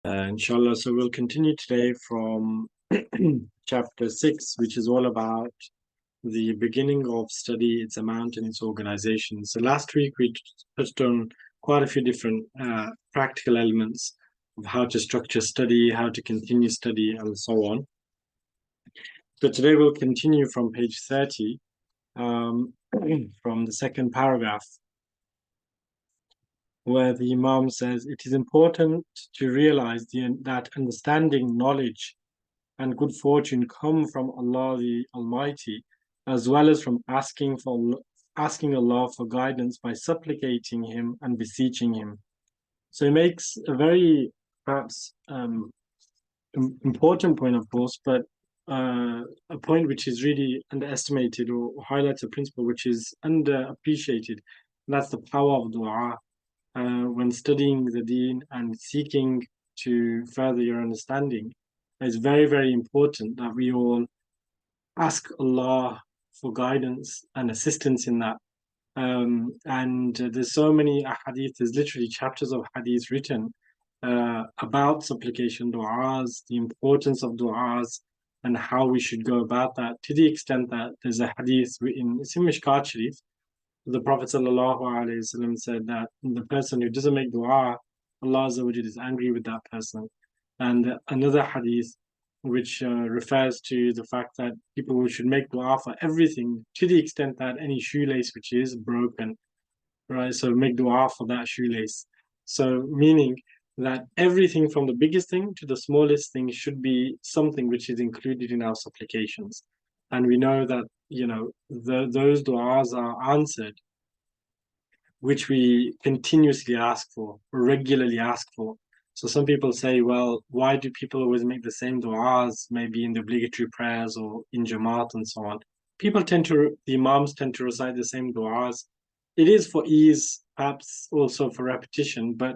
Inshallah. So we'll continue today from chapter 6, which is all about the beginning of study, its amount, and its organization. So last week we touched on quite a few different practical elements of how to structure study, how to continue study, and so on. So today we'll continue from page 30, from the second paragraph, where the Imam says, it is important to realize that understanding, knowledge, and good fortune come from Allah the Almighty, as well as from asking Allah for guidance by supplicating Him and beseeching Him. So he makes a very perhaps important point, of course, but a point which is really underestimated or highlights a principle which is underappreciated. And that's the power of dua. When studying the deen and seeking to further your understanding, it's very, very important that we all ask Allah for guidance and assistance in that. And there's so many hadith, there's literally chapters of hadith written about supplication du'as, the importance of du'as, and how we should go about that, to the extent that there's a hadith written, it's in Mishkat Sharif. The Prophet ﷺ said that the person who doesn't make dua, Allah is angry with that person. And another hadith which refers to the fact that people should make dua for everything, to the extent that any shoelace which is broken, right? So make dua for that shoelace. So meaning that everything from the biggest thing to the smallest thing should be something which is included in our supplications. And we know that, those du'as are answered, which we continuously ask for, regularly ask for. So some people say, well, why do people always make the same du'as, maybe in the obligatory prayers or in Jamaat and so on? The Imams tend to recite the same du'as. It is for ease, perhaps also for repetition, but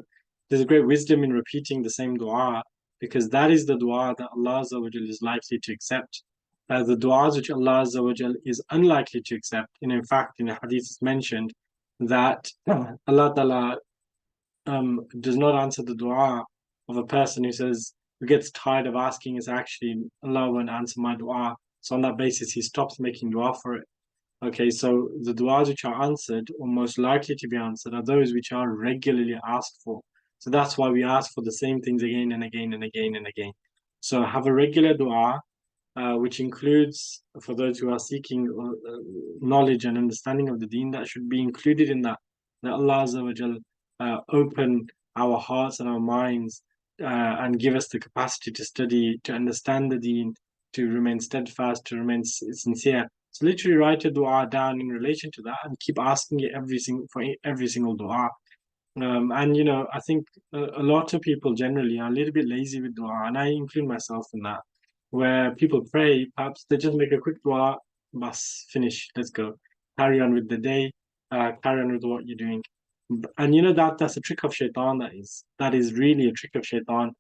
there's a great wisdom in repeating the same du'a, because that is the du'a that Allah is likely to accept. The du'as which Allah is unlikely to accept, and in fact, in a hadith it's mentioned that Allah Ta'ala does not answer the dua of a person who gets tired of asking, is actually Allah won't answer my dua. So on that basis, he stops making dua for it. Okay, so the duas which are answered or most likely to be answered are those which are regularly asked for. So that's why we ask for the same things again and again and again and again. So have a regular dua, which includes, for those who are seeking knowledge and understanding of the deen, that should be included in that. That Allah Azza wa Jal open our hearts and our minds and give us the capacity to study, to understand the deen, to remain steadfast, to remain sincere. So literally write a dua down in relation to that and keep asking it for every single dua. And I think a lot of people generally are a little bit lazy with dua, and I include myself in that, where people pray, perhaps they just make a quick dua, bas, finish, let's go. Carry on with the day, carry on with what you're doing. And that's a trick of shaitan, that is really a trick of shaitan,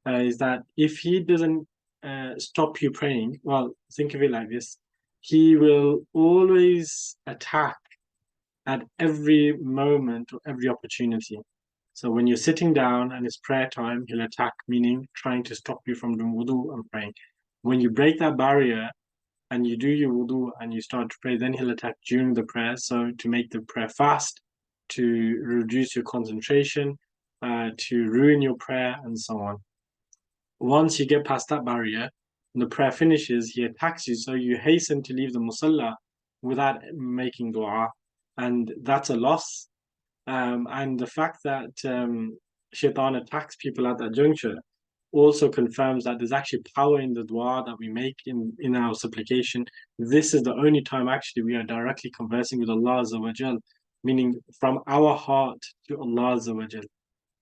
is that if he doesn't stop you praying, well, think of it like this. He will always attack at every moment or every opportunity. So when you're sitting down and it's prayer time, he'll attack, meaning trying to stop you from doing wudu and praying. When you break that barrier and you do your wudu and you start to pray, then he'll attack during the prayer. So to make the prayer fast, to reduce your concentration, to ruin your prayer, and so on. Once you get past that barrier, and the prayer finishes, he attacks you. So you hasten to leave the musalla without making dua, and that's a loss. And the fact that shaitan attacks people at that juncture also confirms that there's actually power in the dua that we make in our supplication. This is the only time actually we are directly conversing with Allah Azza wa Jal, meaning from our heart to Allah Azza wa Jal,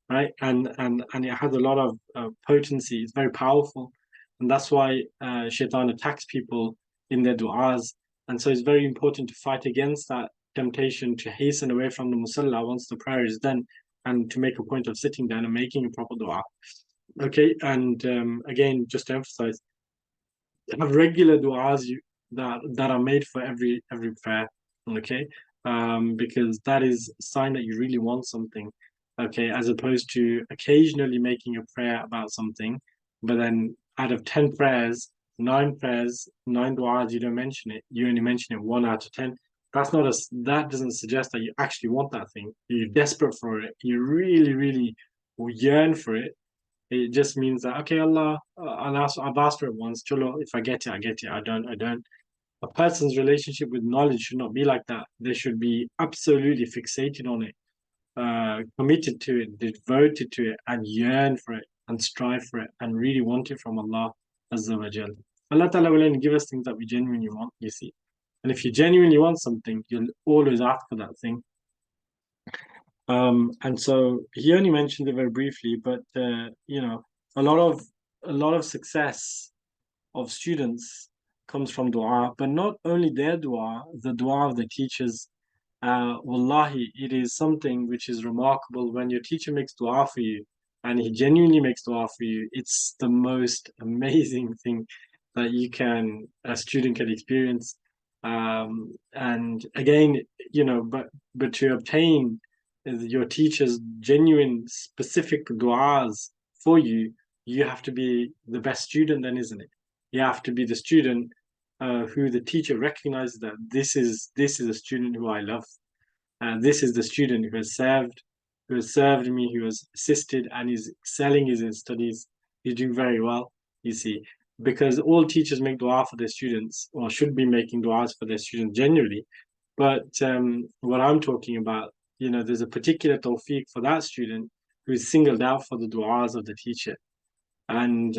right? And it has a lot of potency. It's very powerful, and that's why shaitan attacks people in their du'as. And so it's very important to fight against that temptation to hasten away from the musalla once the prayer is done, and to make a point of sitting down and making a proper du'a. Okay, and again, just to emphasize, have regular du'as that are made for every prayer. Okay, because that is a sign that you really want something. okay, as opposed to occasionally making a prayer about something, but then out of 10 prayers, 9 du'as, you don't mention it. You only mention it 1 out of 10. That doesn't suggest that you actually want that thing. You're desperate for it. You really, really yearn for it. It just means that, okay, Allah, I've asked for it once. Chalo, if I get it, I get it. I don't, I don't. A person's relationship with knowledge should not be like that. They should be absolutely fixated on it, committed to it, devoted to it, and yearn for it, and strive for it, and really want it from Allah Azza wa Jal. Allah Ta'ala will only give us things that we genuinely want, you see. And if you genuinely want something, you'll always ask for that thing. And so he only mentioned it very briefly, but a lot of success of students comes from dua, but not only their dua, the dua of the teachers. Wallahi, it is something which is remarkable when your teacher makes dua for you and he genuinely makes dua for you. It's the most amazing thing that a student can experience. And again, but to obtain your teacher's genuine, specific du'as for you, you have to be the best student, then, isn't it? You have to be the student who the teacher recognizes that this is a student who I love, and this is the student who has served me, who has assisted, and is excelling in his studies. He's doing very well. You see, because all teachers make dua for their students, or should be making duas for their students generally. But what I'm talking about, there's a particular tawfiq for that student who is singled out for the du'as of the teacher. And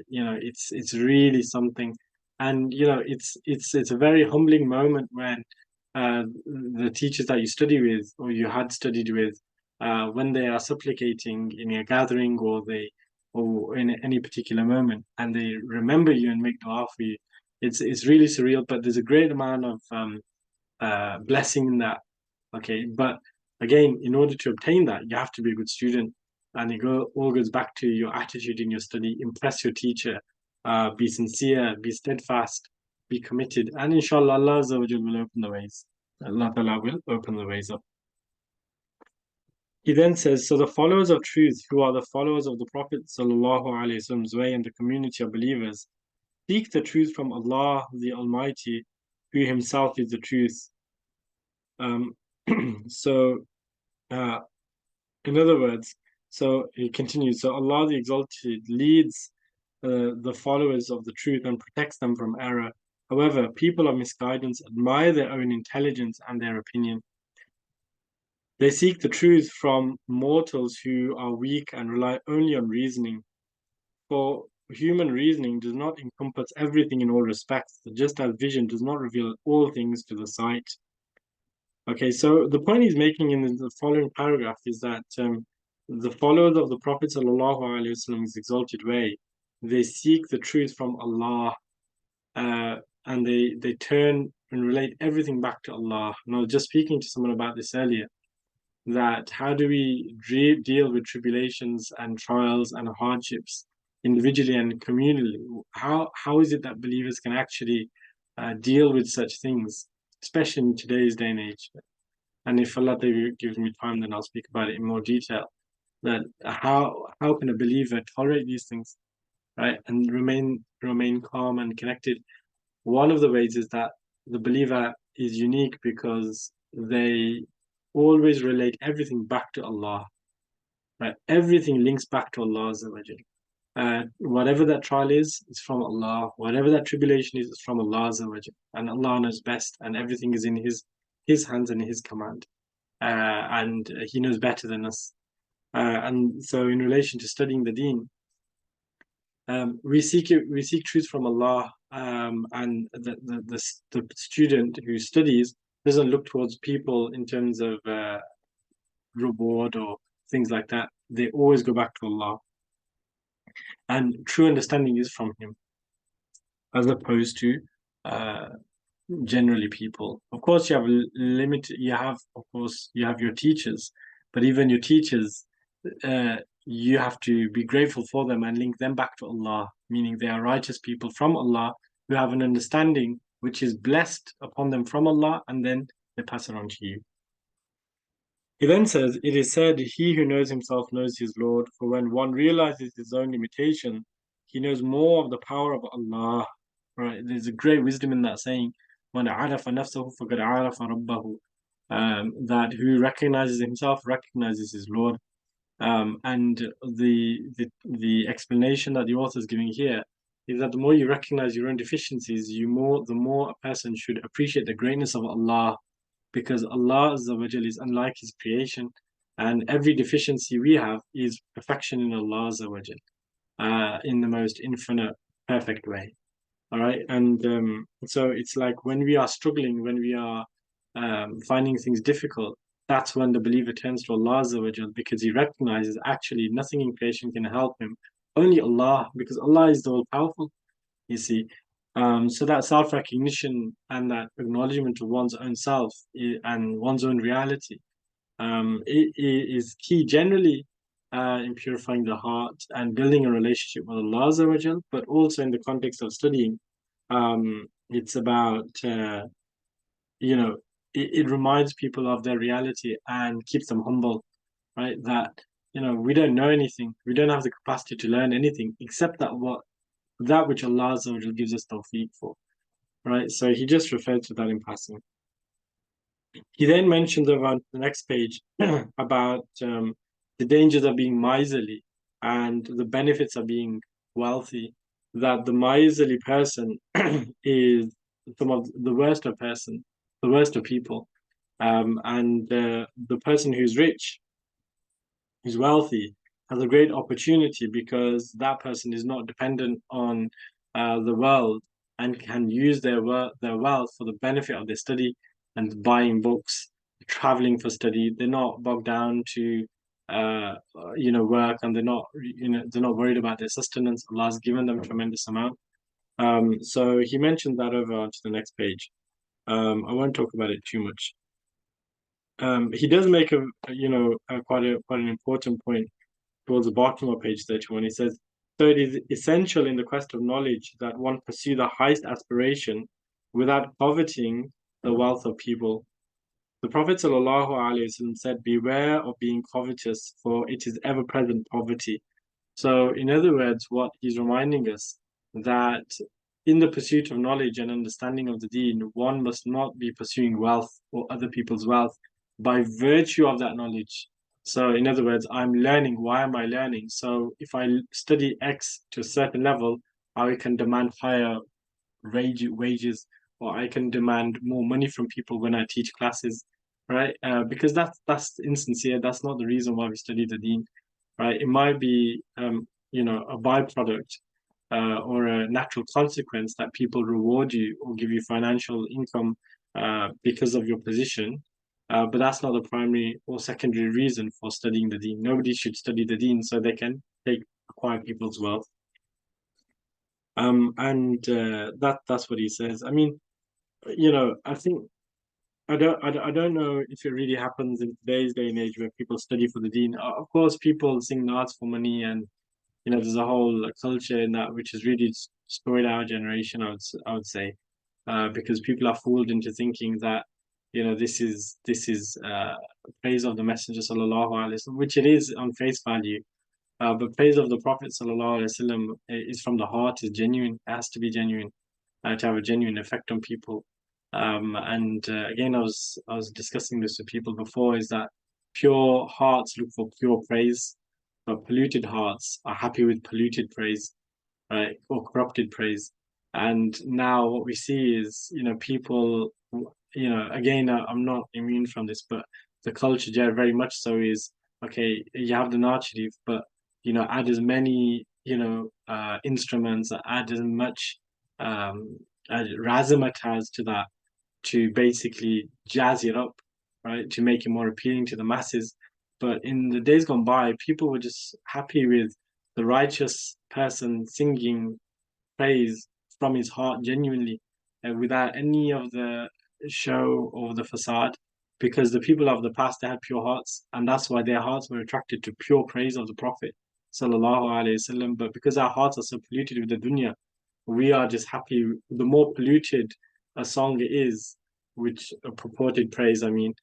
it's really something. And it's a very humbling moment when the teachers that you study with or you had studied with, when they are supplicating in a gathering or in any particular moment, and they remember you and make dua for you. It's really surreal, but there's a great amount of blessing in that. Okay, but again, in order to obtain that, you have to be a good student, and all goes back to your attitude in your study. Impress your teacher, be sincere, be steadfast, be committed, and inshallah, Allah Azza wa Jal will open the ways. Allah Ta'ala will open the ways up. He then says, so the followers of truth, who are the followers of the Prophet Sallallahu Alaihi Wasallam's way and the community of believers, seek the truth from Allah the Almighty, who Himself is the truth. So, in other words, so he continues, so Allah the Exalted leads the followers of the truth and protects them from error. However, people of misguidance admire their own intelligence and their opinion. They seek the truth from mortals who are weak and rely only on reasoning. For human reasoning does not encompass everything in all respects, just as vision does not reveal all things to the sight. Okay, so the point he's making in the following paragraph is that the followers of the Prophet Wasallam's exalted way, they seek the truth from Allah, and they turn and relate everything back to Allah. And I was just speaking to someone about this earlier, that how do we deal with tribulations and trials and hardships individually and communally? How is it that believers can actually deal with such things, especially in today's day and age? And if Allah gives me time, then I'll speak about it in more detail. That how can a believer tolerate these things, right, and remain calm and connected? One of the ways is that the believer is unique because they always relate everything back to Allah. Right? Everything links back to Allah Azza wa Jal. Whatever that trial is, it's from Allah. Whatever that tribulation is, it's from Allah Azza wa Jal. And Allah knows best, and everything is in His hands and His command. And He knows better than us. And so, in relation to studying the Deen, we seek truth from Allah, and the student who studies doesn't look towards people in terms of reward or things like that. They always go back to Allah, and true understanding is from Him, as opposed to generally people. Of course, you have limited. You have your teachers, but even your teachers, you have to be grateful for them and link them back to Allah, meaning they are righteous people from Allah who have an understanding which is blessed upon them from Allah, and then they pass it on to you. He then says, "It is said, he who knows himself knows his Lord, for when one realizes his own limitation, he knows more of the power of Allah." Right? There's a great wisdom in that saying, "Man arafa nafsahu faqad arafa rabbahu." That who recognizes himself recognizes his Lord. And the explanation that the author is giving here is that the more you recognize your own deficiencies, the more a person should appreciate the greatness of Allah, because Allah Azza wa Jal is unlike His creation, and every deficiency we have is perfection in Allah Azza wa Jal, in the most infinite, perfect way. All right, and so it's like when we are struggling, when we are finding things difficult, that's when the believer turns to Allah Azza wa Jal, because he recognizes actually nothing in creation can help him, only Allah, because Allah is the all powerful. You see, so that self-recognition and that acknowledgement of one's own self and one's own reality, it is key generally in purifying the heart and building a relationship with Allah Azza wa Jal, but also in the context of studying. It's about it reminds people of their reality and keeps them humble, right? That we don't know anything, we don't have the capacity to learn anything except that which Allah Azza wa Jal gives us tawfiq for, right? So he just referred to that in passing. He then mentioned around the next page about the dangers of being miserly and the benefits of being wealthy. That the miserly person is some of the worst of person, the worst of people, and the person who's rich, who's wealthy, has a great opportunity because that person is not dependent on the world and can use their wealth for the benefit of their study and buying books, traveling for study. They're not bogged down to work, and they're not worried about their sustenance. Allah's given them a tremendous amount. So he mentioned that over onto the next page. I won't talk about it too much. He does make quite an important point towards the bottom of page 31. He says, "So it is essential in the quest of knowledge that one pursue the highest aspiration without coveting the wealth of people." The Prophet ﷺ said, "Beware of being covetous, for it is ever-present poverty." So, in other words, what he's reminding us that in the pursuit of knowledge and understanding of the Deen, one must not be pursuing wealth or other people's wealth by virtue of that knowledge. So, in other words, I'm learning. Why am I learning? So, if I study X to a certain level, I can demand higher wages, or I can demand more money from people when I teach classes, right? Because that's insincere. That's not the reason why we study the Deen, right? It might be, a byproduct or a natural consequence that people reward you or give you financial income because of your position. But that's not the primary or secondary reason for studying the Deen. Nobody should study the Deen so they can acquire people's wealth. And that's what he says. I mean, I think I don't know if it really happens in today's day and age where people study for the Deen. Of course, people sing naats for money, and there's a whole culture in that which has really destroyed our generation. I would say, because people are fooled into thinking that this is praise of the Messenger sallallahu alaihi wasallam, which it is on face value. But praise of the Prophet sallallahu alaihi wasallam is from the heart, is genuine. It has to be genuine to have a genuine effect on people. And again, I was discussing this with people before, is that pure hearts look for pure praise, but polluted hearts are happy with polluted praise, right, or corrupted praise. And now what we see is, people, again, I'm not immune from this, but the culture there very much so is, okay, you have the Naat Sharif, but add as many instruments, add as much razzmatazz to that, to basically jazz it up, right? To make it more appealing to the masses. But in the days gone by, people were just happy with the righteous person singing praise from his heart genuinely, without any of the show or the facade, because the people of the past, they had pure hearts, and that's why their hearts were attracted to pure praise of the Prophet sallallahu alaihi wasallam. But because our hearts are so polluted with the dunya, we are just happy. The more polluted a song is, which a purported praise, I mean,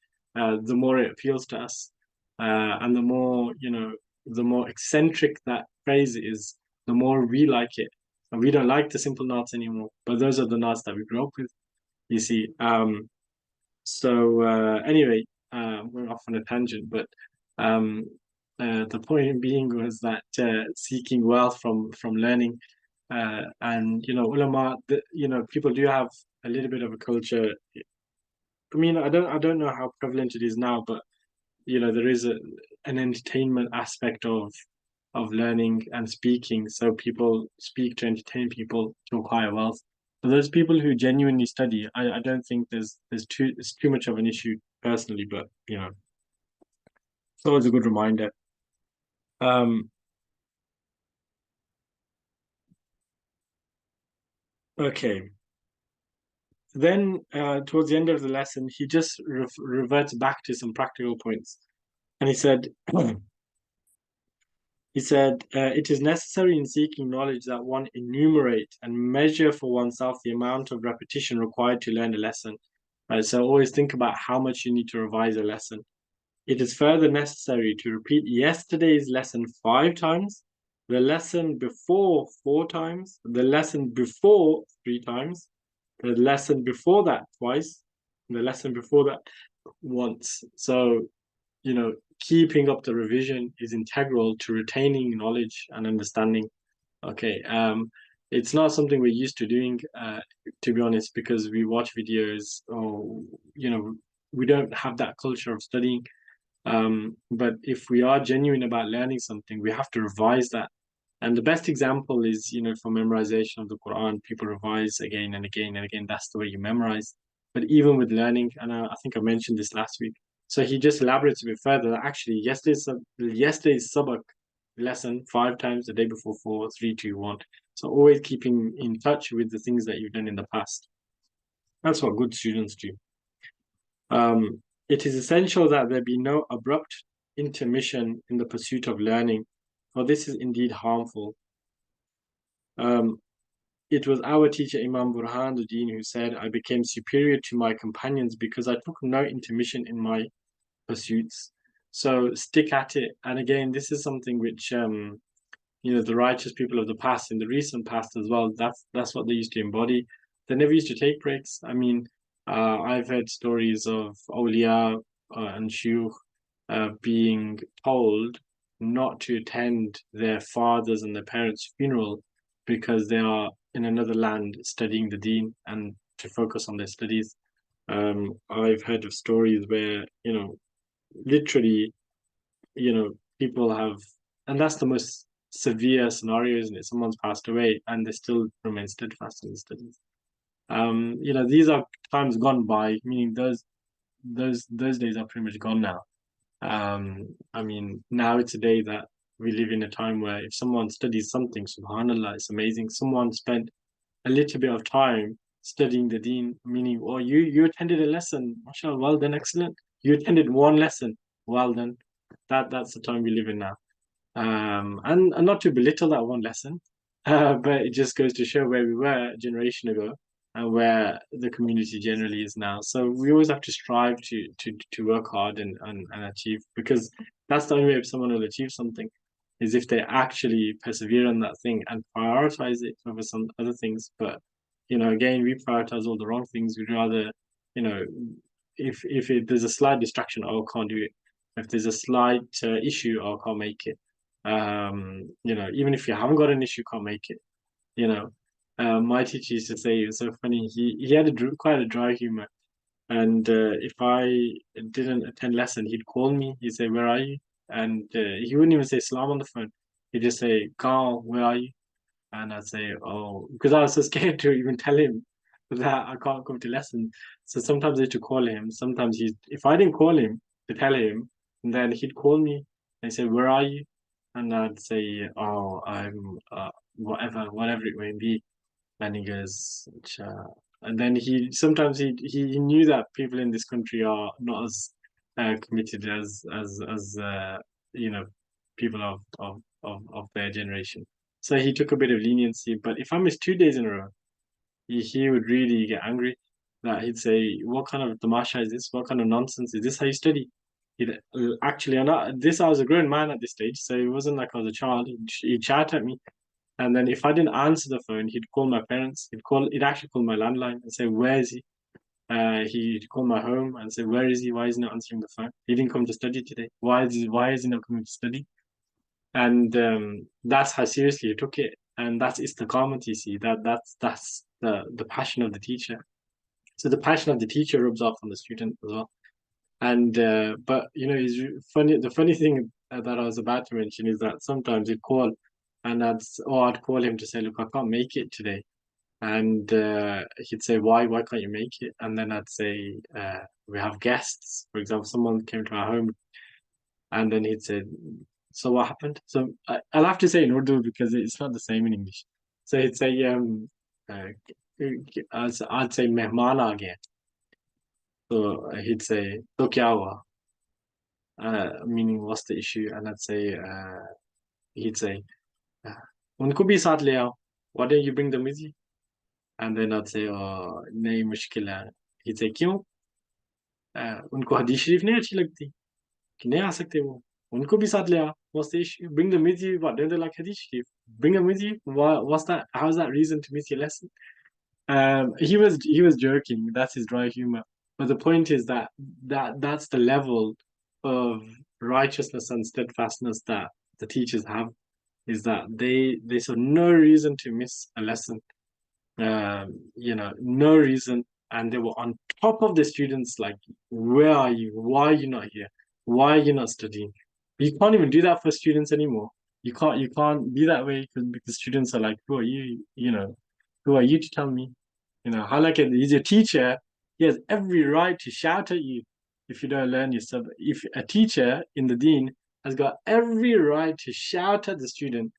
the more it appeals to us. And the more, the more eccentric that phrase is, the more we like it. And we don't like the simple knots anymore. But those are the knots that we grew up with, you see. Anyway, we're off on a tangent, but um, the point being was that seeking wealth from learning, and ulama, people do have a little bit of a culture. I mean, I don't know how prevalent it is now, but there is an entertainment aspect of learning and speaking. So people speak to entertain people to acquire wealth. For those people who genuinely study, I don't think it's too much of an issue personally, but it's always a good reminder. Um, okay. Then towards the end of the lesson, he just reverts back to some practical points, and he said. He said, it is necessary in seeking knowledge that one enumerate and measure for oneself the amount of repetition required to learn a lesson. Right? So always think about how much you need to revise a lesson. It is further necessary to repeat yesterday's lesson 5 times, the lesson before 4 times, the lesson before 3 times, the lesson before that twice, the lesson before that once. So keeping up the revision is integral to retaining knowledge and understanding. Okay, it's not something we're used to doing, to be honest, because we watch videos or, we don't have that culture of studying. But if we are genuine about learning something, we have to revise that. And the best example is, for memorization of the Quran, people revise again and again and again. That's the way you memorize. But even with learning, and I think I mentioned this last week, so he just elaborates a bit further. Actually, yesterday's sabak lesson 5 times, the day before 4, 3, 2, 1. So always keeping in touch with the things that you've done in the past. That's what good students do. It is essential that there be no abrupt intermission in the pursuit of learning, for this is indeed harmful. Um, it was our teacher Imam Burhanuddin who said, I became superior to my companions because I took no intermission in my pursuits. So stick at it. And again, this is something which the righteous people of the past, in the recent past as well, that's what they used to embody. They never used to take breaks. I mean, I've heard stories of awliya and shuyukh being told not to attend their fathers and their parents' funeral because they are in another land studying the deen and to focus on their studies. I've heard of stories where, literally, people have, and that's the most severe scenario, isn't it? Someone's passed away and they still remain steadfast in the studies. These are times gone by, meaning those days are pretty much gone now. I mean, now it's a day that we live in a time where if someone studies something, subhanallah, it's amazing. Someone spent a little bit of time studying the deen, meaning, oh, you attended a lesson, mashallah, well done, excellent. You attended one lesson, well done. That's the time we live in now. And not to belittle that one lesson, but it just goes to show where we were a generation ago and where the community generally is now. So we always have to strive to work hard and achieve, because that's the only way someone will achieve something, is if they actually persevere on that thing and prioritize it over some other things. But again, we prioritize all the wrong things. We'd rather, you know, there's a slight distraction, oh, I can't do it. If there's a slight issue, oh, I can't make it. Even if you haven't got an issue, can't make it. You know, my teacher used to say, it was so funny. He had quite a dry humor, and if I didn't attend lesson, he'd call me. He'd say, "Where are you?" And he wouldn't even say "salam" on the phone. He'd just say, "Carl, where are you?" And I'd say, "Oh," because I was so scared to even tell him that I can't come to lesson. So sometimes I had to call him. Sometimes if I didn't call him to tell him, then he'd call me and say, "Where are you?" And I'd say, "Oh, I'm whatever it may be." And he goes, and then he knew that people in this country are not as committed as you know people of their generation. So he took a bit of leniency. But if I miss 2 days in a row, he would really get angry. that he'd say, what kind of tamasha is this? What kind of nonsense? Is this how you study? He'd actually, and I was a grown man at this stage, so it wasn't like I was a child. He'd shout at me. And then if I didn't answer the phone, he'd call my parents. He'd actually call my landline and say, where is he? He'd call my home and say, where is he? Why is he not answering the phone? He didn't come to study today. Why is he not coming to study? And that's how seriously he took it. And that's istiqamat, you see. That's the passion of the teacher. So the passion of the teacher rubs off on the student as well. And but it's funny. The funny thing that I was about to mention is that sometimes he'd call, and I'd call him to say, look, I can't make it today. And he'd say, why can't you make it? And then I'd say, we have guests. For example, someone came to our home, and then he'd say, so what happened? So I'll have to say in Urdu because it's not the same in English. So he'd say, uh, I'd say, mehman aa gaya. So he'd say, to kya hua? Meaning, what's the issue? And he'd say, uh, unko bhi saath le aao. Why don't you bring them with you? And then I'd say, oh, nahi mushkil hai. He'd say, क्यों? उनको हदीस शरीफ नहीं अच्छी लगती कि नहीं आ सकते वो उनको भी साथ ले आ what's the issue bring them with you what don't they like hadith sharif bring them with you what's that how's that reason to miss your lesson he was joking that's his dry humor but the point is that's the level of righteousness and steadfastness that the teachers have is that they saw no reason to miss a lesson no reason. And they were on top of the students, like, where are you? Why are you not here? Why are you not studying? You can't even do that for students anymore. You can't be that way because students are like, who are you? Who are you to tell me? How like he's your teacher, he has every right to shout at you if you don't learn your stuff. If a teacher in the deen has got every right to shout at the student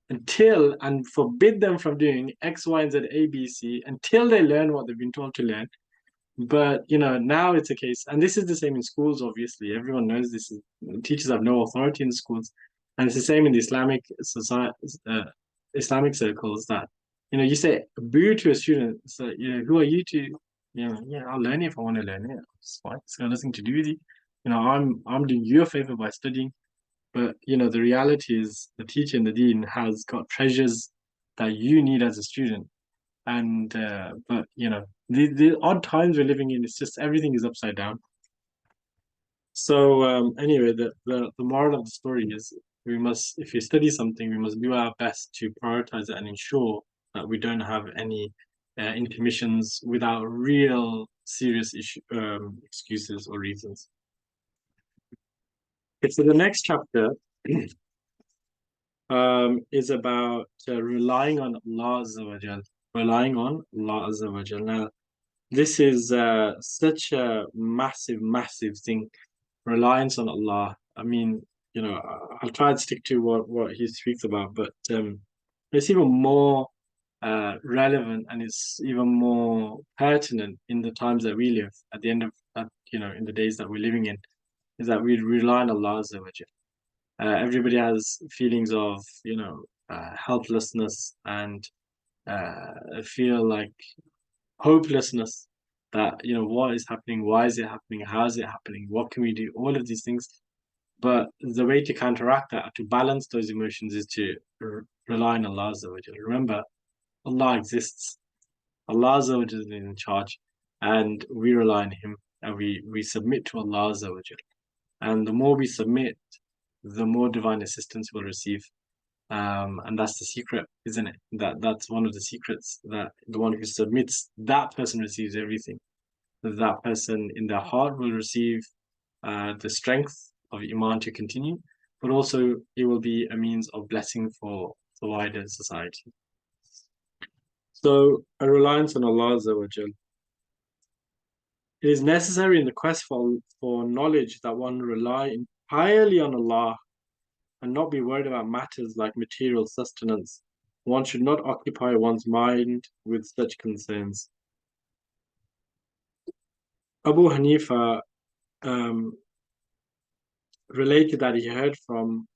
until and forbid them from doing X, Y, and Z, A, B, C until they learn what they've been told to learn. But now it's a case, and this is the same in schools. Obviously, everyone knows this. Teachers have no authority in schools, and it's the same in the Islamic society, Islamic circles. That you say boo to a student. So who are you to? Yeah, I'll learn it if I want to learn it. It's fine. It's got nothing to do with you. I'm doing you a favor by studying. But the reality is the teacher in the deen has got treasures that you need as a student. And but the odd times we're living in, it's just everything is upside down. So anyway, the moral of the story is if we study something, we must do our best to prioritize it and ensure that we don't have any intermissions without real serious excuses or reasons. Okay, so the next chapter is about relying on Allah Azza wa Jal. Relying on Allah Azza wa Jal. Now, this is such a massive, massive thing. Reliance on Allah. I mean, I'll try and stick to what he speaks about, but it's even more relevant and it's even more pertinent in the times that we live. At the end of that, in the days that we're living in, is that we rely on Allah Azza wa Jal. Everybody has feelings of helplessness and feel like hopelessness, that what is happening, why is it happening, how is it happening, what can we do, all of these things. But the way to counteract that, to balance those emotions, is to rely on Allah Azza wa Jal. Remember, Allah exists. Allah Azza wa Jal is in charge, and we rely on Him, and we submit to Allah Azza wa Jal. And the more we submit, the more divine assistance we'll receive. And that's the secret, isn't it? That's one of the secrets, that the one who submits, that person receives everything. That person in their heart will receive the strength of Iman to continue, but also it will be a means of blessing for the wider society. So a reliance on Allah Azza wa Jal. It is necessary in the quest for knowledge that one rely entirely on Allah and not be worried about matters like material sustenance. One should not occupy one's mind with such concerns. Abu Hanifa related that he heard from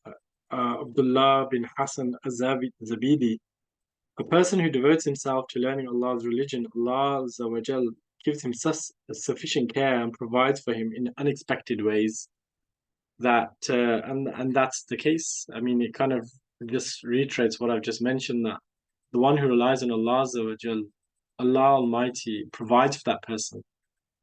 Abdullah bin Hassan az-Zabidi, a person who devotes himself to learning Allah's religion, Allah Azza wa Jal gives him sufficient care and provides for him in unexpected ways. That and that's the case. I mean, it kind of just reiterates what I've just mentioned, that the one who relies on Allah Azza wa Jal, Allah Almighty provides for that person,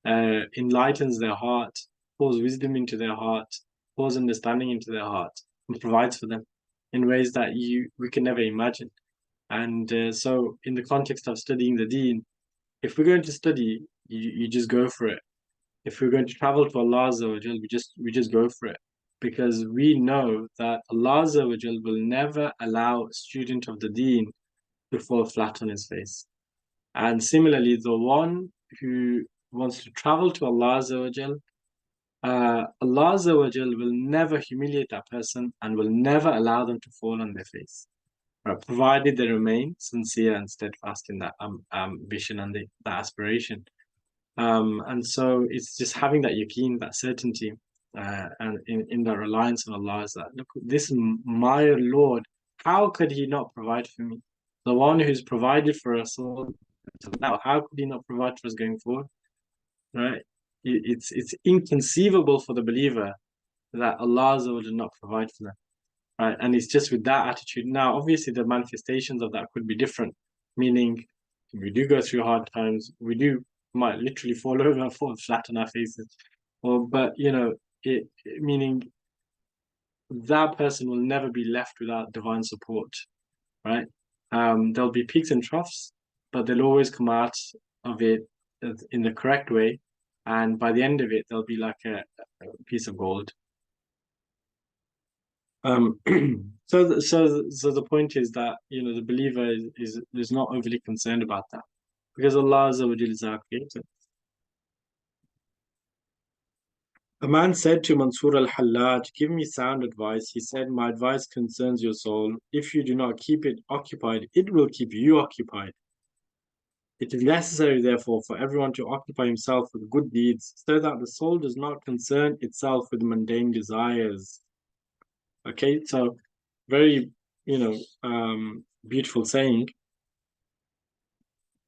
enlightens their heart, pours wisdom into their heart, pours understanding into their heart, and provides for them in ways that we can never imagine. And so, in the context of studying the Deen, if we're going to study, you just go for it. If we're going to travel to Allah Azza wa Jal, we just go for it. Because we know that Allah Azza wa Jal will never allow a student of the Deen to fall flat on his face. And similarly, the one who wants to travel to Allah Azza wa Jal, Allah Azza wa Jal will never humiliate that person and will never allow them to fall on their face, provided they remain sincere and steadfast in that ambition and that aspiration. And so it's just having that yaqeen, that certainty, and in that reliance on Allah, is that, look, this is my Lord. How could He not provide for me? The one who's provided for us all now, how could He not provide for us going forward? Right? It's inconceivable for the believer that Allah did not provide for them. Right? And it's just with that attitude. Now, obviously, the manifestations of that could be different, meaning we do go through hard times, we might literally fall over and fall flat on our faces. But meaning that person will never be left without divine support, right? There'll be peaks and troughs, but they'll always come out of it in the correct way, and by the end of it, they'll be like a piece of gold. So the point is that the believer is not overly concerned about that, because Allah Azza wa Jalla is our creator. A man said to Mansur al-Hallaj, "Give me sound advice." He said, "My advice concerns your soul. If you do not keep it occupied, it will keep you occupied. It is necessary, therefore, for everyone to occupy himself with good deeds, so that the soul does not concern itself with mundane desires." Okay, so very, beautiful saying.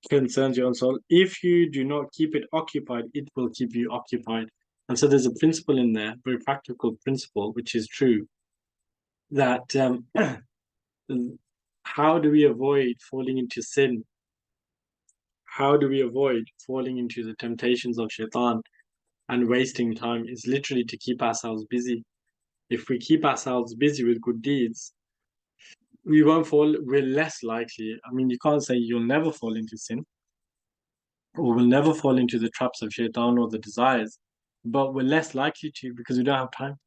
Concerns your own soul. If you do not keep it occupied, it will keep you occupied. And so there's a principle in there, very practical principle, which is true, that how do we avoid falling into sin? How do we avoid falling into the temptations of shaitan and wasting time? Is literally to keep ourselves busy. If we keep ourselves busy with good deeds, we won't fall, we're less likely. I mean, you can't say you'll never fall into sin, or will never fall into the traps of shaitan or the desires, but we're less likely to, because we don't have time.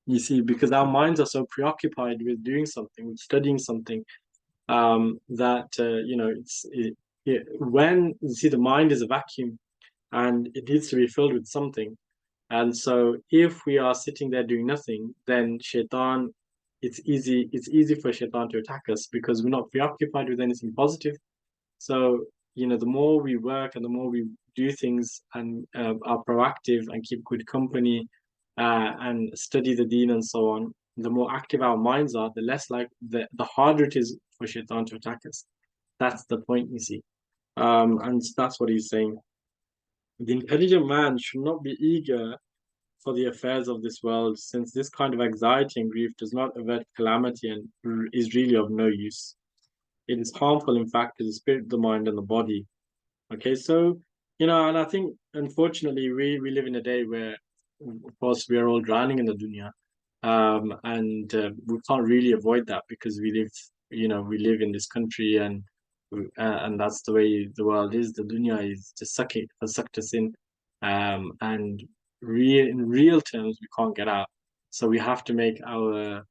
You see, because our minds are so preoccupied with doing something, with studying something, that when you see, the mind is a vacuum and it needs to be filled with something. And so if we are sitting there doing nothing, then shaitan, it's easy for shaitan to attack us, because we're not preoccupied with anything positive. So the more we work and the more we do things and are proactive and keep good company, and study the deen and so on, the more active our minds are, the less like the harder it is for shaitan to attack us. That's the point, you see. And that's what he's saying. The intelligent man should not be eager for the affairs of this world, since this kind of anxiety and grief does not avert calamity and is really of no use. It is harmful, in fact, to the spirit, the mind, and the body. Okay, so and I think, unfortunately, we live in a day where, of course, we are all drowning in the dunya, and we can't really avoid that, because we live in this country, and that's the way the world is. The dunya is just sucked us in, and in real terms, we can't get out. So we have to make our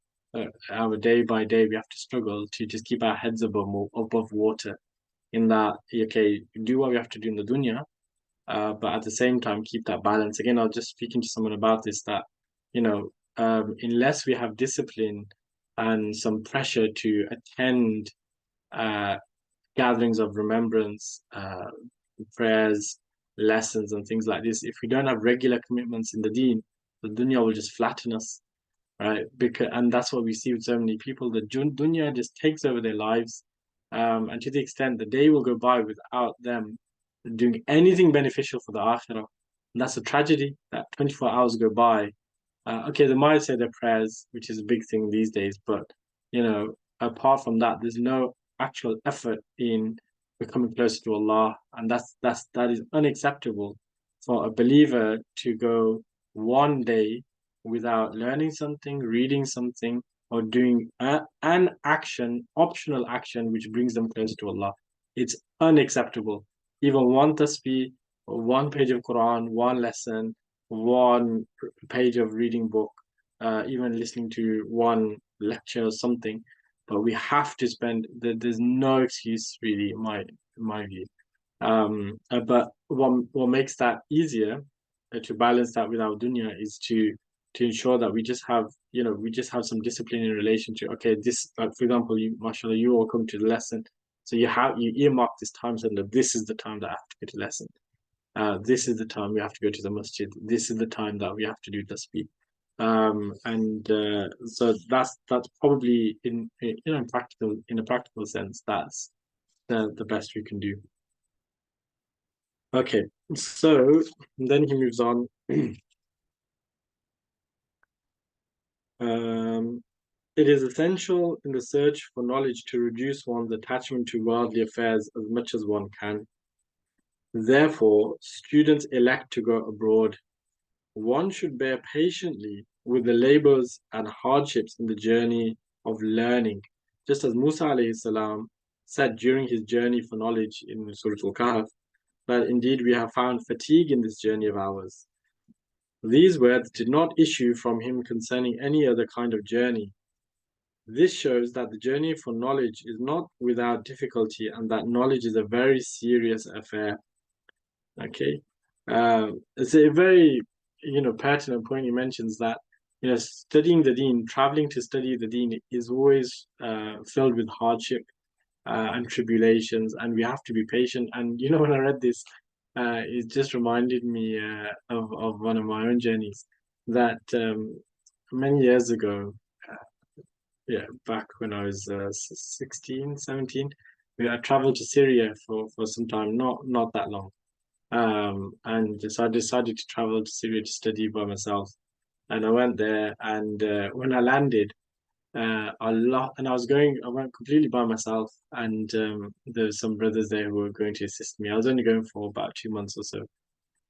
day by day. We have to struggle to just keep our heads above water. In that, okay, do what we have to do in the dunya, but at the same time keep that balance. Again, I was just speaking to someone about this, that unless we have discipline and some pressure to attend gatherings of remembrance, prayers, lessons, and things like this, if we don't have regular commitments in the deen, the dunya will just flatten us, right? And that's what we see with so many people. The dunya just takes over their lives, and to the extent the day will go by without them doing anything beneficial for the akhirah. And that's a tragedy that 24 hours go by. Okay, they might say their prayers, which is a big thing these days, but apart from that, there's no actual effort in becoming closer to Allah, and that is unacceptable for a believer to go one day without learning something, reading something, or doing an action, optional action, which brings them closer to Allah. It's unacceptable. Even one tasbih, one page of Quran, one lesson, one page of reading book, even listening to one lecture or something. But we have to spend. There's no excuse really, in my view. But what makes that easier to balance that with our dunya is to ensure that we just have some discipline in relation to, okay, this, like for example, you, mashallah, you all come to the lesson, so you earmark this time, so that this is the time that I have to go to lesson. This is the time we have to go to the masjid. This is the time that we have to do tasbih. And so that's probably in a practical sense, that's the best we can do. Okay, so then he moves on. It is essential in the search for knowledge to reduce one's attachment to worldly affairs as much as one can. Therefore, students elect to go abroad. One should bear patiently with the labors and hardships in the journey of learning, just as Musa alayhi salam said during his journey for knowledge in Surah Al-Kahf, that indeed we have found fatigue in this journey of ours. These words did not issue from him concerning any other kind of journey. This shows that the journey for knowledge is not without difficulty and that knowledge is a very serious affair. Okay. It's a very, pertinent point. He mentions that, studying the deen, traveling to study the deen is always filled with hardship and tribulations, and we have to be patient. And, when I read this, it just reminded me of one of my own journeys that many years ago, yeah, back when I was 16, 17, I traveled to Syria for some time, not that long. And so I decided to travel to Syria to study by myself. And I went there, and when I landed, I went completely by myself, and there's some brothers there who were going to assist me. I was only going for about 2 months or so.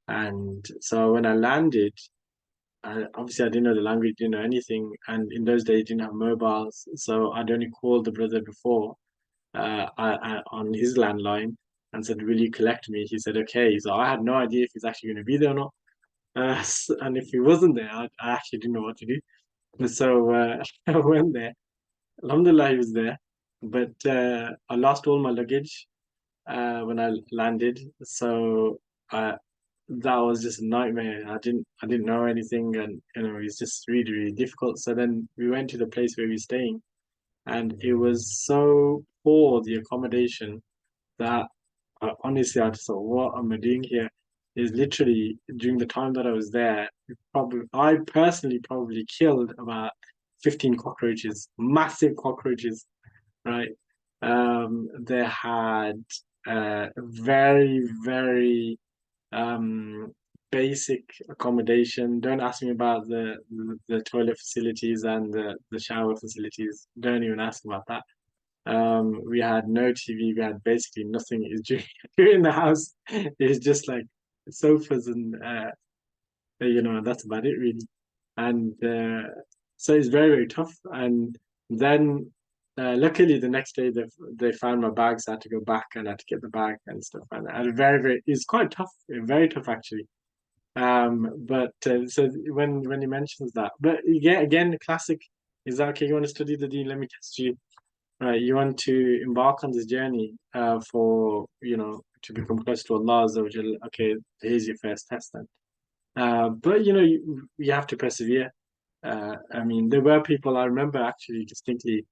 And so when I landed, obviously I didn't know the language, didn't know anything, and in those days didn't have mobiles, so I'd only called the brother before on his landline and said, "Will you collect me?" He said, "Okay." So I had no idea if he's actually going to be there or not, and if he wasn't there, I actually didn't know what to do. And so I went there. Alhamdulillah, he was there, but I lost all my luggage when I landed, so I that was just a nightmare. I didn't know anything, and it was just really, really difficult. So then we went to the place where we were staying, and it was so poor, the accommodation, that honestly I just thought, what am I doing here? Is literally during the time that I was there, I personally probably killed about 15 cockroaches, massive cockroaches, right? They had very, very basic accommodation. Don't ask me about the toilet facilities and the shower facilities. Don't even ask about that. We had no TV. We had basically nothing. During the house, it's just like sofas and that's about it really. And so it's very, very tough. And then luckily the next day they found my bags. I had to go back and I had to get the bag and stuff. And very, very, it's quite tough, very tough actually. But so when he mentions that, but yeah, again, the classic is that, okay, you want to study the deen, let me test you. Right, you want to embark on this journey for to become close to Allah Azza wa Jal. Okay, here's your first test then. But you have to persevere. I mean, there were people I remember actually distinctly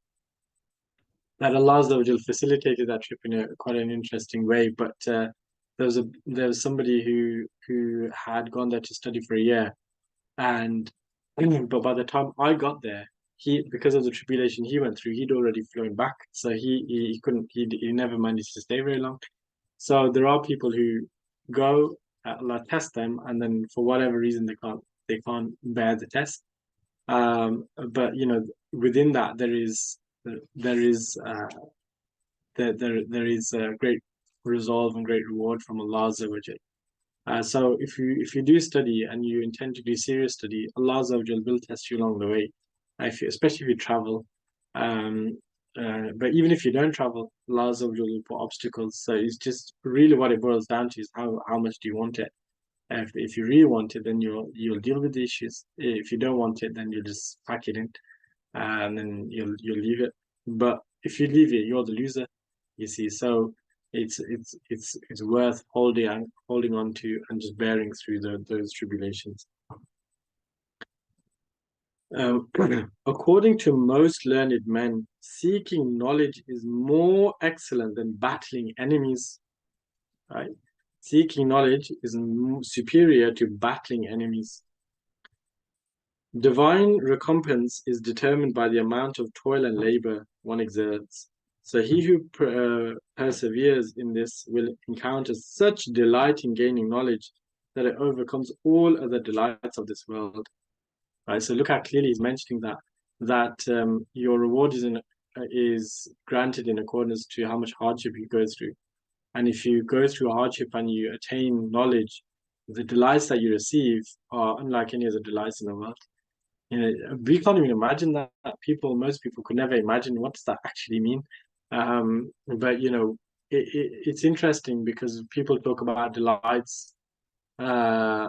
that Allah Azza wa Jal facilitated that trip in quite an interesting way. But there was somebody who had gone there to study for a year, and but by the time I got there, because of the tribulation he went through, he'd already flown back, so he couldn't he never managed to stay very long. So there are people who go, Allah test them, and then for whatever reason they can't bear the test. But within that there is there is a great resolve and great reward from Allah Azza wa Jal. So if you do study and you intend to do serious study, Allah Azza wa Jal will test you along the way, especially if you travel. Um, but even if you don't travel, Allah Azza wa Jal will put obstacles. So it's just really what it boils down to is how much do you want it. If you really want it, then you'll deal with the issues. If you don't want it, then you'll just pack it in, and then you'll leave it. But if you leave it, you're the loser, you see. So it's worth holding on to and just bearing through those tribulations. According to most learned men, seeking knowledge is more excellent than battling enemies. Right? Seeking knowledge is superior to battling enemies. Divine recompense is determined by the amount of toil and labor one exerts. So he who perseveres in this will encounter such delight in gaining knowledge that it overcomes all other delights of this world. Right. So look how clearly he's mentioning that your reward is granted in accordance to how much hardship you go through. And if you go through hardship and you attain knowledge, the delights that you receive are unlike any other delights in the world. We can't even imagine that. Most people could never imagine what does that actually mean. But it's interesting because people talk about uh,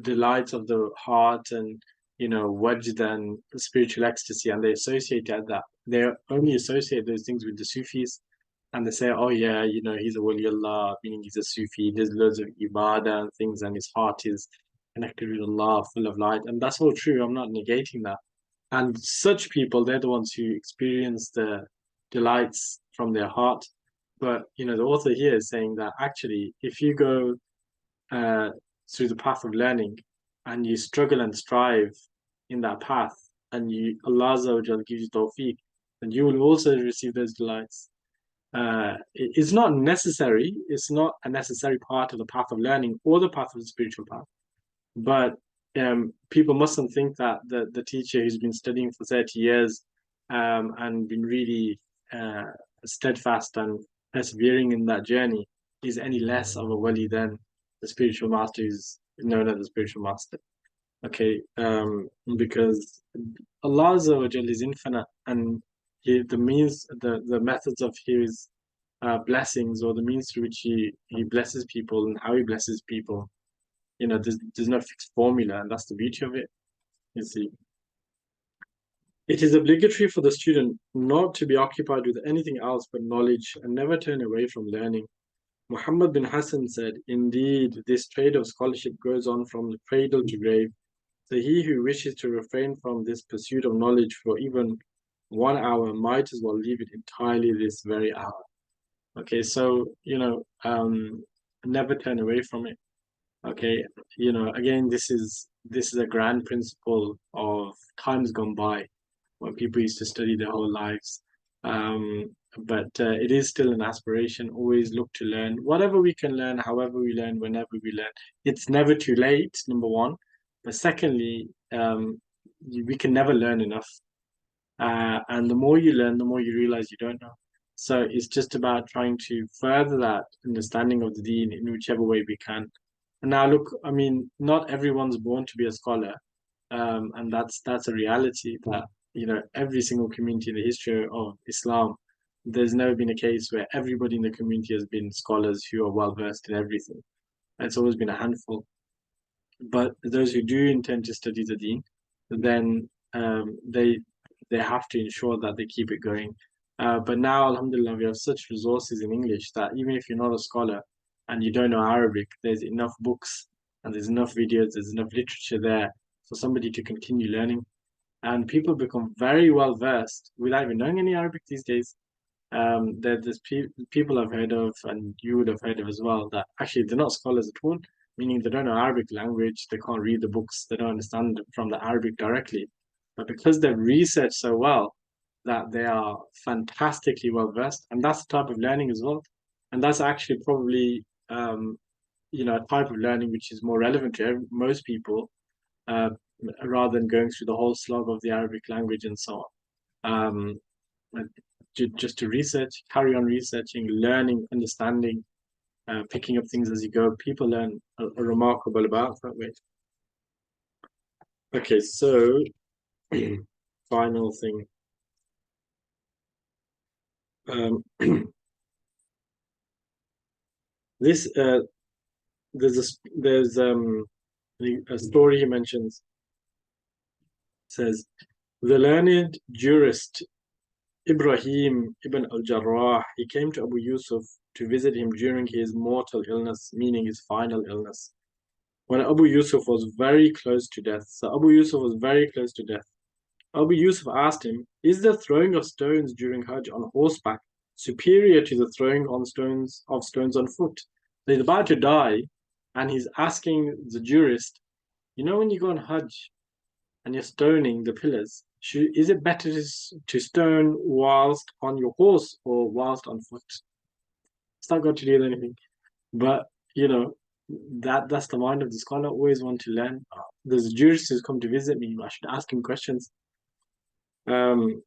delights of the heart and wajd and spiritual ecstasy, and they associate that. They only associate those things with the Sufis, and they say, oh yeah, he's a wali Allah, meaning he's a Sufi. There's loads of ibadah and things, and his heart is connected with Allah, full of light, and that's all true. I'm not negating that. And such people, they're the ones who experience the delights from their heart. But the author here is saying that actually, if you go uh, through the path of learning and you struggle and strive in that path, and Allah Azza wa Jal gives you tawfiq, then you will also receive those delights. It's not necessary. It's not a necessary part of the path of learning or the path of the spiritual path. But people mustn't think that the teacher who's been studying for 30 years and been really steadfast and persevering in that journey is any less of a wali than the spiritual master who's known as the spiritual master. Okay, because Allah Azza wa Jal is infinite, and the methods of His blessings, or the means through which He blesses people and how He blesses people, there's no fixed formula, and that's the beauty of it. You see, it is obligatory for the student not to be occupied with anything else but knowledge and never turn away from learning. Muhammad bin Hassan said, indeed, this trade of scholarship goes on from the cradle to grave. So he who wishes to refrain from this pursuit of knowledge for even 1 hour might as well leave it entirely this very hour. Okay, so never turn away from it. Okay, again, this is a grand principle of times gone by when people used to study their whole lives. But it is still an aspiration. Always look to learn whatever we can learn, however we learn, whenever we learn. It's never too late, number one. But secondly, we can never learn enough. And the more you learn, the more you realize you don't know. So it's just about trying to further that understanding of the deen in whichever way we can. And now, look, I mean, not everyone's born to be a scholar, and that's a reality that every single community in the history of Islam, there's never been a case where everybody in the community has been scholars who are well versed in everything. It's always been a handful. But those who do intend to study the deen, then they have to ensure that they keep it going. But now, alhamdulillah, we have such resources in English that even if you're not a scholar and you don't know Arabic, there's enough books and there's enough videos, there's enough literature there for somebody to continue learning. And people become very well versed without even knowing any Arabic these days. There's people I've heard of, and you would have heard of as well, that actually they're not scholars at all, meaning they don't know Arabic language, they can't read the books, they don't understand from the Arabic directly. But because they've researched so well, that they are fantastically well versed, and that's the type of learning as well. And that's actually probably a type of learning which is more relevant to most people, uh, rather than going through the whole slog of the Arabic language and so on. Just to research, carry on researching, learning, understanding, picking up things as you go. People learn a remarkable about that way. Okay, so final thing. Um, this there's a story he mentions, says the learned jurist Ibrahim ibn al-Jarrah, he came to Abu Yusuf to visit him during his mortal illness, meaning his final illness, when Abu Yusuf was very close to death. So Abu Yusuf was very close to death. Abu Yusuf asked him, is the throwing of stones during Hajj on horseback superior to the throwing of stones on foot? So he's about to die, and he's asking the jurist, when you go on Hajj and you're stoning the pillars, is it better to stone whilst on your horse or whilst on foot? It's not got to do with anything. But that's the mind of the scholar. Always want to learn. There's a jurist who's come to visit me. I should ask him questions. Um,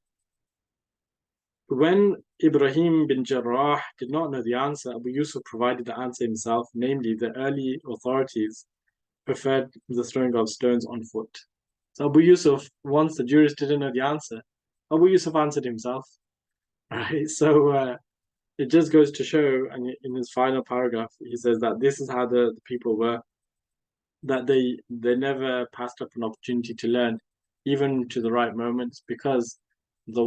when Ibrahim bin Jarrah did not know the answer, Abu Yusuf provided the answer himself. Namely, the early authorities preferred the throwing of stones on foot. So Abu Yusuf, once the jurist didn't know the answer, Abu Yusuf answered himself. Right. So it just goes to show, and in his final paragraph, he says that this is how the people were, that they never passed up an opportunity to learn, even to the right moments, because the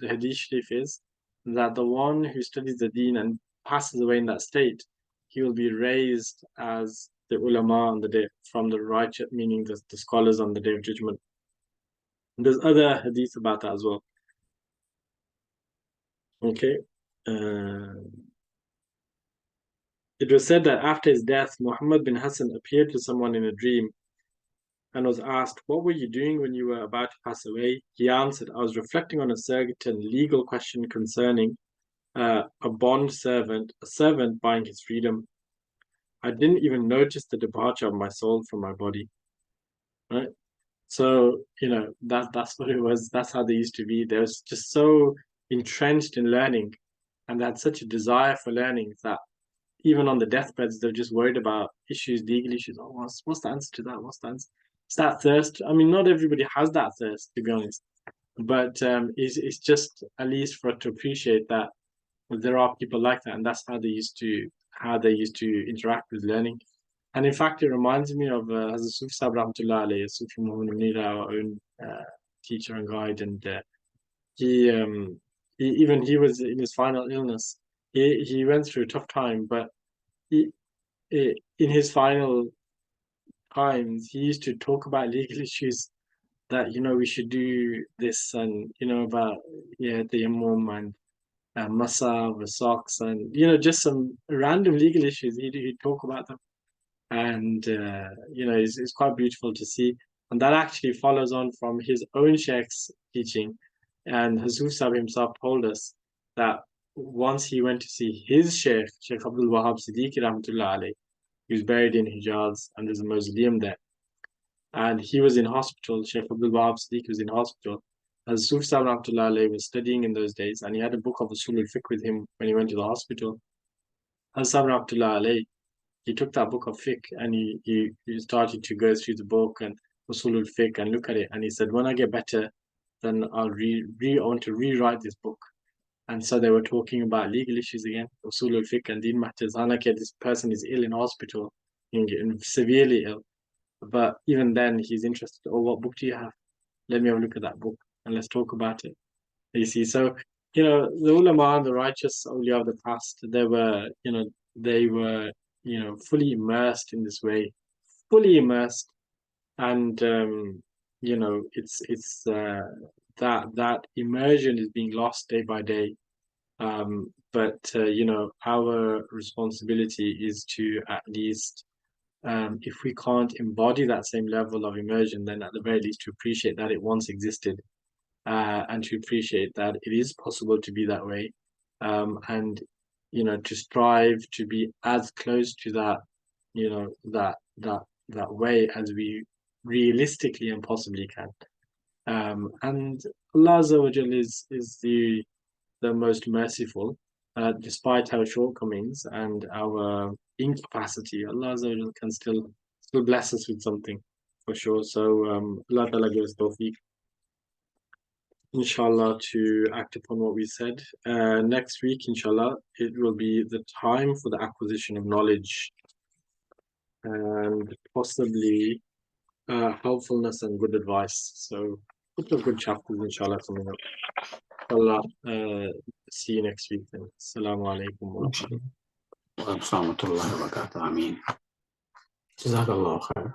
Hadith Sharif is that the one who studies the Deen and passes away in that state, he will be raised as the ulama on the day from the righteous, meaning the scholars on the day of judgment. And there's other hadith about that as well. Okay. Uh, it was said that after his death, Muhammad bin Hassan appeared to someone in a dream and was asked, what were you doing when you were about to pass away? He answered, I was reflecting on a certain legal question concerning a bond servant, a servant buying his freedom. I didn't even notice the departure of my soul from my body. Right? So, that's what it was. That's how they used to be. They was just so entrenched in learning, and they had such a desire for learning that even on the deathbeds, they're just worried about legal issues. Oh, what's the answer to that? What's the answer? It's that thirst. I mean, not everybody has that thirst, to be honest. But it's just at least for us to appreciate that there are people like that, and that's how they used to interact with learning. And in fact, it reminds me of Hazrat Sufi Sahib Rahmatullah alayhi, Sufi Muhammad Munir, our own teacher and guide, and he, um, even he was in his final illness. He went through a tough time, but he, in his final times, he used to talk about legal issues that we should do this, and about the imam and masa, the socks, and just some random legal issues. He'd talk about them, and it's quite beautiful to see. And that actually follows on from his own sheikh's teaching. And Hazur Sahib himself told us that once he went to see his sheikh, Sheikh Abdul Wahab Siddiqui Rahmatullah alayhi, he was buried in Hijaz, and there's a mausoleum there. And he was in hospital. Sheikh Abdul Wahab Siddiqui was in hospital. As Sufi Sahib Rahmatullah alayhi was studying in those days, and he had a book of Usul al-Fiqh with him when he went to the hospital. As Sahib Rahmatullah alayhi, he took that book of fiqh, and he started to go through the book and Usul al-Fiqh and look at it. And he said, when I get better, then I want to rewrite this book. And so they were talking about legal issues again, Usul al-Fiqh and Deen matters. Hanaki, this person is ill in hospital, severely ill. But even then, he's interested. Oh, what book do you have? Let me have a look at that book and let's talk about it. You see, so the ulama, the righteous awliya of the past, they were fully immersed in this way, fully immersed, and it's that immersion is being lost day by day. But our responsibility is to at least, if we can't embody that same level of immersion, then at the very least to appreciate that it once existed, and to appreciate that it is possible to be that way. And to strive to be as close to that, that way as we realistically and possibly can. And Allah Azza wa Jal is the most merciful, despite our shortcomings and our incapacity. Allah Azza wa Jal can still bless us with something for sure. So Allah Ta'ala gives tawfiq, inshallah, to act upon what we said. Next week, inshallah, it will be the time for the acquisition of knowledge and possibly helpfulness and good advice. So, a couple of good chapters, inshallah, coming up. Allah, see you next week then. Assalamu alaikum wa rahmatullah. Wa rahmatullahi wa barakatuh. Ameen. Jazakallah khair.